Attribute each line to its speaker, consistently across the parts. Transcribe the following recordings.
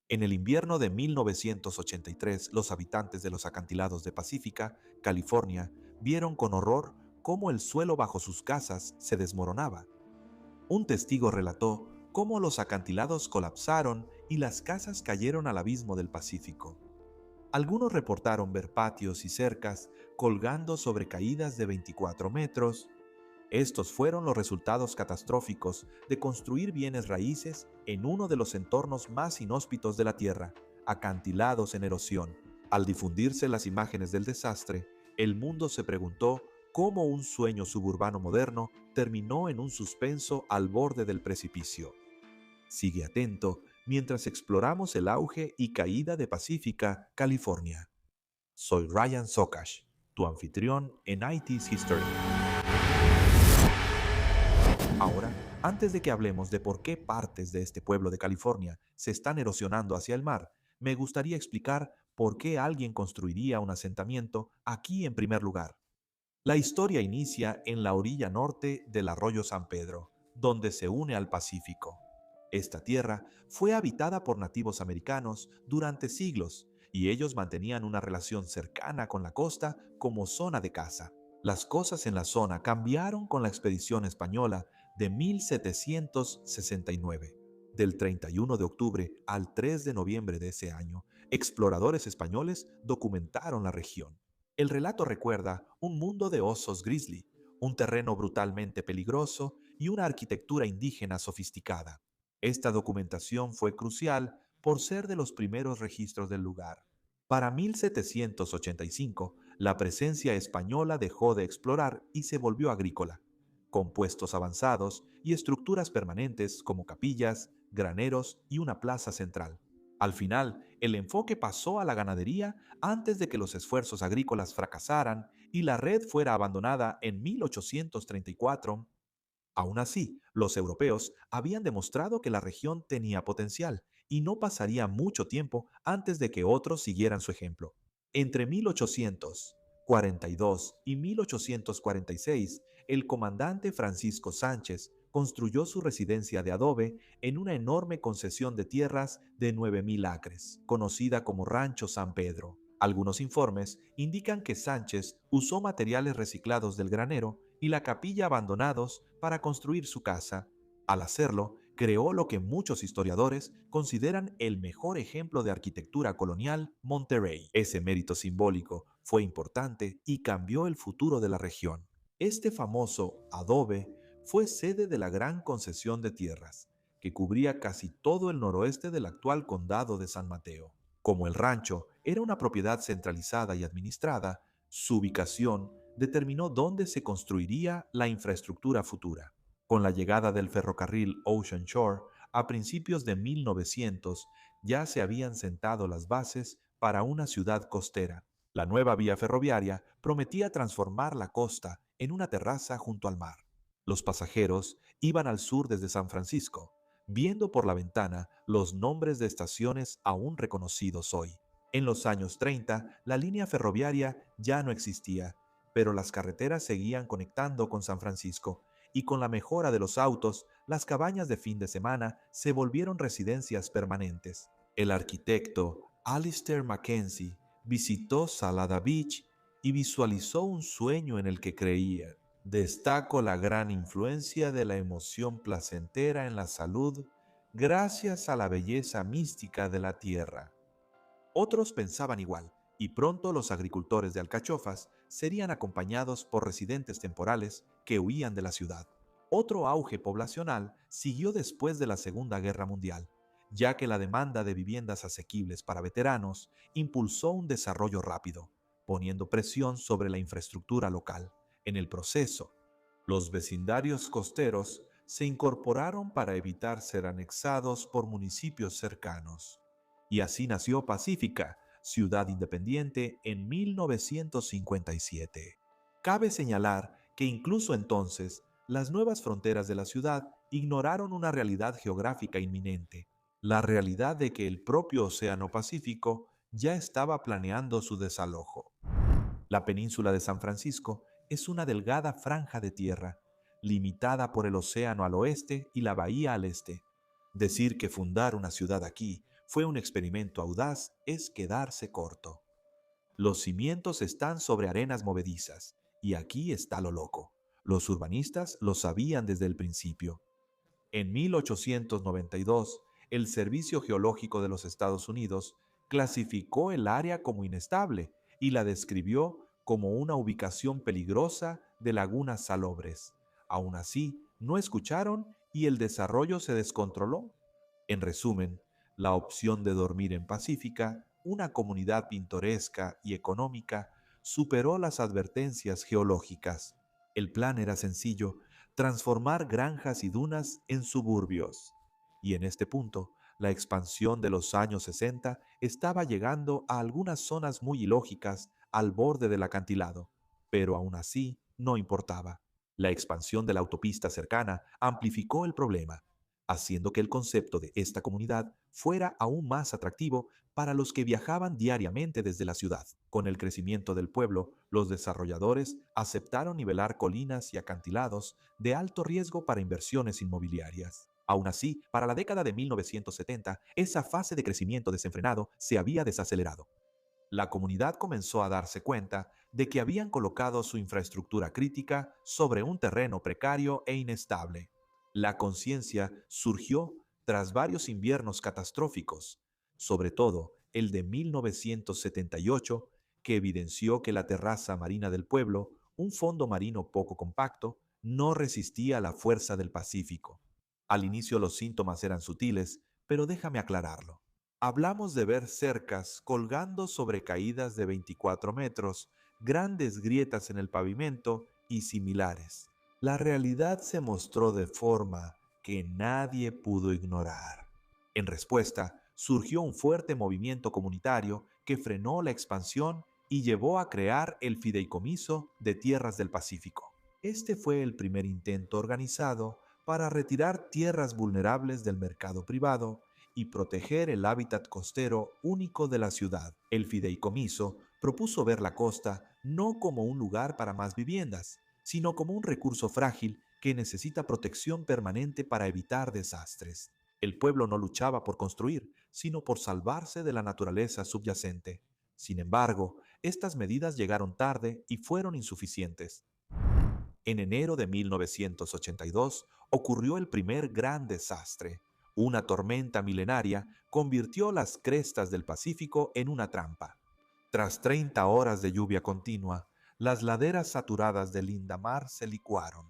Speaker 1: En el invierno de 1983, los habitantes de los acantilados de Pacífica, California, vieron con horror cómo el suelo bajo sus casas se desmoronaba. Un testigo relató cómo los acantilados colapsaron y las casas cayeron al abismo del Pacífico. Algunos reportaron ver patios y cercas colgando sobre caídas de 24 metros. Estos fueron los resultados catastróficos de construir bienes raíces en uno de los entornos más inhóspitos de la Tierra, acantilados en erosión. Al difundirse las imágenes del desastre, el mundo se preguntó cómo un sueño suburbano moderno terminó en un suspenso al borde del precipicio. Sigue atento mientras exploramos el auge y caída de Pacífica, California. Soy Ryan Sokash, tu anfitrión en IT's History. Ahora, antes de que hablemos de por qué partes de este pueblo de California se están erosionando hacia el mar, me gustaría explicar por qué alguien construiría un asentamiento aquí en primer lugar. La historia inicia en la orilla norte del arroyo San Pedro, donde se une al Pacífico. Esta tierra fue habitada por nativos americanos durante siglos y ellos mantenían una relación cercana con la costa como zona de caza. Las cosas en la zona cambiaron con la expedición española de 1769. Del 31 de octubre al 3 de noviembre de ese año, exploradores españoles documentaron la región. El relato recuerda un mundo de osos grizzly, un terreno brutalmente peligroso y una arquitectura indígena sofisticada. Esta documentación fue crucial por ser de los primeros registros del lugar. Para 1785, la presencia española dejó de explorar y se volvió agrícola, con puestos avanzados y estructuras permanentes como capillas, graneros y una plaza central. Al final, el enfoque pasó a la ganadería antes de que los esfuerzos agrícolas fracasaran y la red fuera abandonada en 1834. Aún así, los europeos habían demostrado que la región tenía potencial y no pasaría mucho tiempo antes de que otros siguieran su ejemplo. Entre 1842 y 1846, el comandante Francisco Sánchez construyó su residencia de adobe en una enorme concesión de tierras de 9.000 acres, conocida como Rancho San Pedro. Algunos informes indican que Sánchez usó materiales reciclados del granero y la capilla abandonados para construir su casa. Al hacerlo, creó lo que muchos historiadores consideran el mejor ejemplo de arquitectura colonial, Monterrey. Ese mérito simbólico fue importante y cambió el futuro de la región. Este famoso adobe fue sede de la Gran Concesión de Tierras, que cubría casi todo el noroeste del actual condado de San Mateo. Como el rancho era una propiedad centralizada y administrada, su ubicación determinó dónde se construiría la infraestructura futura. Con la llegada del ferrocarril Ocean Shore a principios de 1900, ya se habían sentado las bases para una ciudad costera. La nueva vía ferroviaria prometía transformar la costa en una terraza junto al mar. Los pasajeros iban al sur desde San Francisco, viendo por la ventana los nombres de estaciones aún reconocidos hoy. En los años 30, la línea ferroviaria ya no existía, pero las carreteras seguían conectando con San Francisco, y con la mejora de los autos, las cabañas de fin de semana se volvieron residencias permanentes. El arquitecto Alistair Mackenzie visitó Salada Beach y visualizó un sueño en el que creía. Destaco la gran influencia de la emoción placentera en la salud gracias a la belleza mística de la tierra. Otros pensaban igual, y pronto los agricultores de alcachofas serían acompañados por residentes temporales que huían de la ciudad. Otro auge poblacional siguió después de la Segunda Guerra Mundial, ya que la demanda de viviendas asequibles para veteranos impulsó un desarrollo rápido, poniendo presión sobre la infraestructura local. En el proceso, los vecindarios costeros se incorporaron para evitar ser anexados por municipios cercanos. Y así nació Pacífica, ciudad independiente, en 1957. Cabe señalar que incluso entonces, las nuevas fronteras de la ciudad ignoraron una realidad geográfica inminente, la realidad de que el propio Océano Pacífico ya estaba planeando su desalojo. La península de San Francisco es una delgada franja de tierra, limitada por el océano al oeste y la bahía al este. Decir que fundar una ciudad aquí fue un experimento audaz, es quedarse corto. Los cimientos están sobre arenas movedizas, y aquí está lo loco. Los urbanistas lo sabían desde el principio. En 1892, el Servicio Geológico de los Estados Unidos clasificó el área como inestable y la describió como una ubicación peligrosa de lagunas salobres. Aún así, no escucharon y el desarrollo se descontroló. En resumen, la opción de dormir en Pacífica, una comunidad pintoresca y económica, superó las advertencias geológicas. El plan era sencillo: transformar granjas y dunas en suburbios. Y en este punto, la expansión de los años 60 estaba llegando a algunas zonas muy ilógicas al borde del acantilado, pero aún así no importaba. La expansión de la autopista cercana amplificó el problema, haciendo que el concepto de esta comunidad fuera aún más atractivo para los que viajaban diariamente desde la ciudad. Con el crecimiento del pueblo, los desarrolladores aceptaron nivelar colinas y acantilados de alto riesgo para inversiones inmobiliarias. Aún así, para la década de 1970, esa fase de crecimiento desenfrenado se había desacelerado. La comunidad comenzó a darse cuenta de que habían colocado su infraestructura crítica sobre un terreno precario e inestable. La conciencia surgió tras varios inviernos catastróficos, sobre todo el de 1978, que evidenció que la terraza marina del pueblo, un fondo marino poco compacto, no resistía la fuerza del Pacífico. Al inicio los síntomas eran sutiles, pero déjame aclararlo. Hablamos de ver cercas colgando sobre caídas de 24 metros, grandes grietas en el pavimento y similares. La realidad se mostró de forma que nadie pudo ignorar. En respuesta, surgió un fuerte movimiento comunitario que frenó la expansión y llevó a crear el Fideicomiso de Tierras del Pacífico. Este fue el primer intento organizado para retirar tierras vulnerables del mercado privado y proteger el hábitat costero único de la ciudad. El fideicomiso propuso ver la costa no como un lugar para más viviendas, sino como un recurso frágil que necesita protección permanente para evitar desastres. El pueblo no luchaba por construir, sino por salvarse de la naturaleza subyacente. Sin embargo, estas medidas llegaron tarde y fueron insuficientes. En enero de 1982 ocurrió el primer gran desastre. Una tormenta milenaria convirtió las crestas del Pacífico en una trampa. Tras 30 horas de lluvia continua, las laderas saturadas de Lindamar se licuaron.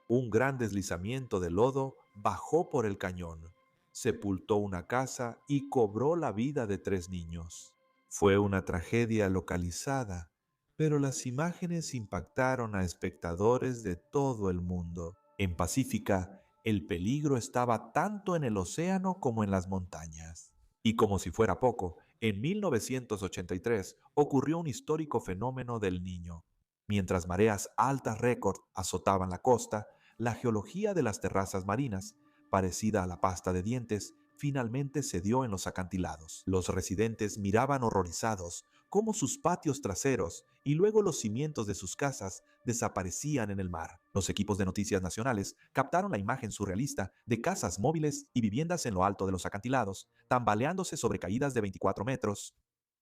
Speaker 1: Un gran deslizamiento de lodo bajó por el cañón, sepultó una casa y cobró la vida de 3 niños. Fue una tragedia localizada, pero las imágenes impactaron a espectadores de todo el mundo. En Pacífica, el peligro estaba tanto en el océano como en las montañas. Y como si fuera poco, en 1983 ocurrió un histórico fenómeno del Niño. Mientras mareas altas récord azotaban la costa, la geología de las terrazas marinas, parecida a la pasta de dientes, finalmente se dio en los acantilados. Los residentes miraban horrorizados cómo sus patios traseros y luego los cimientos de sus casas desaparecían en el mar. Los equipos de noticias nacionales captaron la imagen surrealista de casas móviles y viviendas en lo alto de los acantilados, tambaleándose sobre caídas de 24 metros.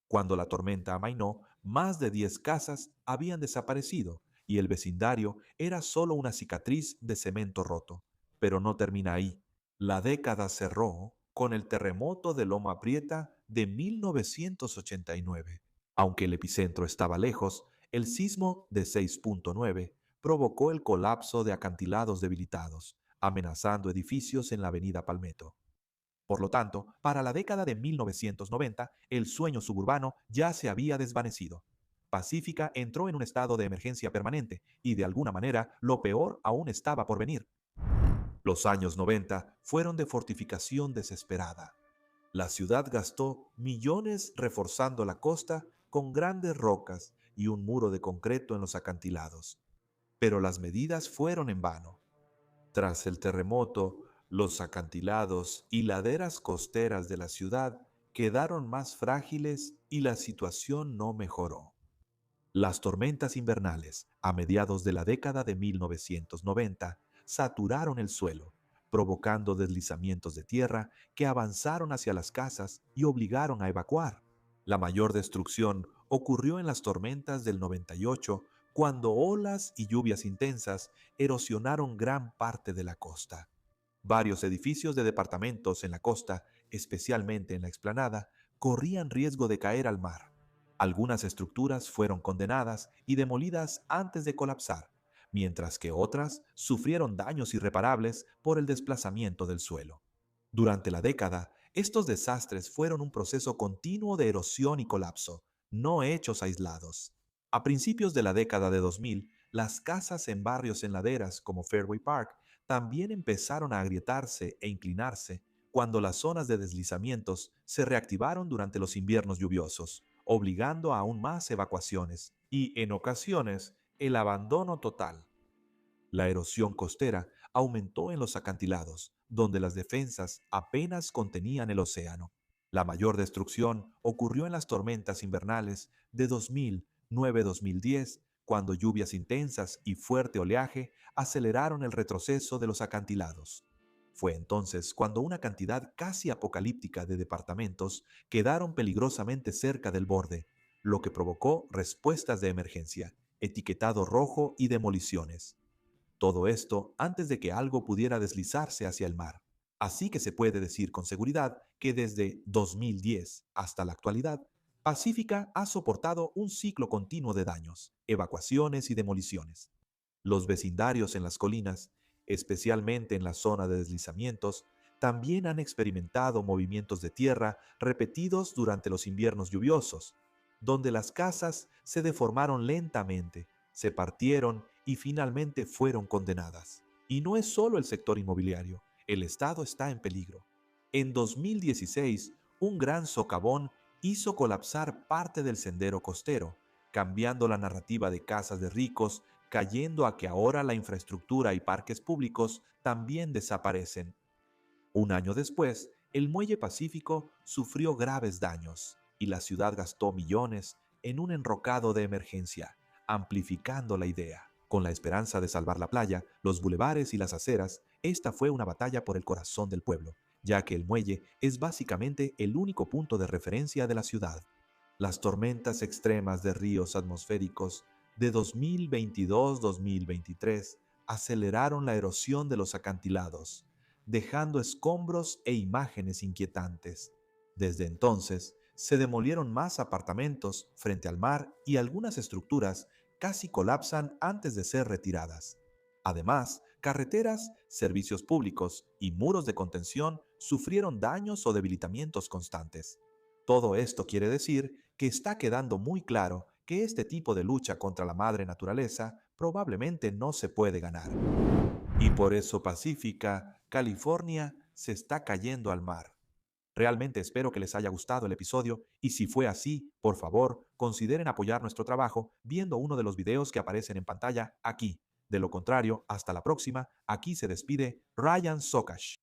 Speaker 1: Cuando la tormenta amainó, más de 10 casas habían desaparecido y el vecindario era solo una cicatriz de cemento roto. Pero no termina ahí. La década cerró con el terremoto de Loma Prieta de 1989. Aunque el epicentro estaba lejos, el sismo de 6.9 provocó el colapso de acantilados debilitados, amenazando edificios en la avenida Palmetto. Por lo tanto, para la década de 1990, el sueño suburbano ya se había desvanecido. Pacífica entró en un estado de emergencia permanente y de alguna manera lo peor aún estaba por venir. Los años 90 fueron de fortificación desesperada. La ciudad gastó millones reforzando la costa con grandes rocas y un muro de concreto en los acantilados. Pero las medidas fueron en vano. Tras el terremoto, los acantilados y laderas costeras de la ciudad quedaron más frágiles y la situación no mejoró. Las tormentas invernales, a mediados de la década de 1990, saturaron el suelo, provocando deslizamientos de tierra que avanzaron hacia las casas y obligaron a evacuar. La mayor destrucción ocurrió en las tormentas del 98, cuando olas y lluvias intensas erosionaron gran parte de la costa. Varios edificios de departamentos en la costa, especialmente en la explanada, corrían riesgo de caer al mar. Algunas estructuras fueron condenadas y demolidas antes de colapsar, mientras que otras sufrieron daños irreparables por el desplazamiento del suelo. Durante la década, estos desastres fueron un proceso continuo de erosión y colapso, no hechos aislados. A principios de la década de 2000, las casas en barrios en laderas como Fairway Park también empezaron a agrietarse e inclinarse cuando las zonas de deslizamientos se reactivaron durante los inviernos lluviosos, obligando a aún más evacuaciones y, en ocasiones, el abandono total. La erosión costera aumentó en los acantilados, donde las defensas apenas contenían el océano. La mayor destrucción ocurrió en las tormentas invernales de 2009-2010, cuando lluvias intensas y fuerte oleaje aceleraron el retroceso de los acantilados. Fue entonces cuando una cantidad casi apocalíptica de departamentos quedaron peligrosamente cerca del borde, lo que provocó respuestas de emergencia, etiquetado rojo y demoliciones. Todo esto antes de que algo pudiera deslizarse hacia el mar. Así que se puede decir con seguridad que desde 2010 hasta la actualidad, Pacífica ha soportado un ciclo continuo de daños, evacuaciones y demoliciones. Los vecindarios en las colinas, especialmente en la zona de deslizamientos, también han experimentado movimientos de tierra repetidos durante los inviernos lluviosos, donde las casas se deformaron lentamente, se partieron y finalmente fueron condenadas. Y no es solo el sector inmobiliario, el Estado está en peligro. En 2016, un gran socavón hizo colapsar parte del sendero costero, cambiando la narrativa de casas de ricos, cayendo a que ahora la infraestructura y parques públicos también desaparecen. Un año después, el muelle Pacífico sufrió graves daños y la ciudad gastó millones en un enrocado de emergencia, amplificando la idea. Con la esperanza de salvar la playa, los bulevares y las aceras, esta fue una batalla por el corazón del pueblo, ya que el muelle es básicamente el único punto de referencia de la ciudad. Las tormentas extremas de ríos atmosféricos de 2022-2023 aceleraron la erosión de los acantilados, dejando escombros e imágenes inquietantes. Desde entonces, se demolieron más apartamentos frente al mar y algunas estructuras casi colapsan antes de ser retiradas. Además, carreteras, servicios públicos y muros de contención sufrieron daños o debilitamientos constantes. Todo esto quiere decir que está quedando muy claro que este tipo de lucha contra la madre naturaleza probablemente no se puede ganar. Y por eso Pacífica, California, se está cayendo al mar. Realmente espero que les haya gustado el episodio y si fue así, por favor, consideren apoyar nuestro trabajo viendo uno de los videos que aparecen en pantalla aquí. De lo contrario, hasta la próxima, aquí se despide Ryan Sokash.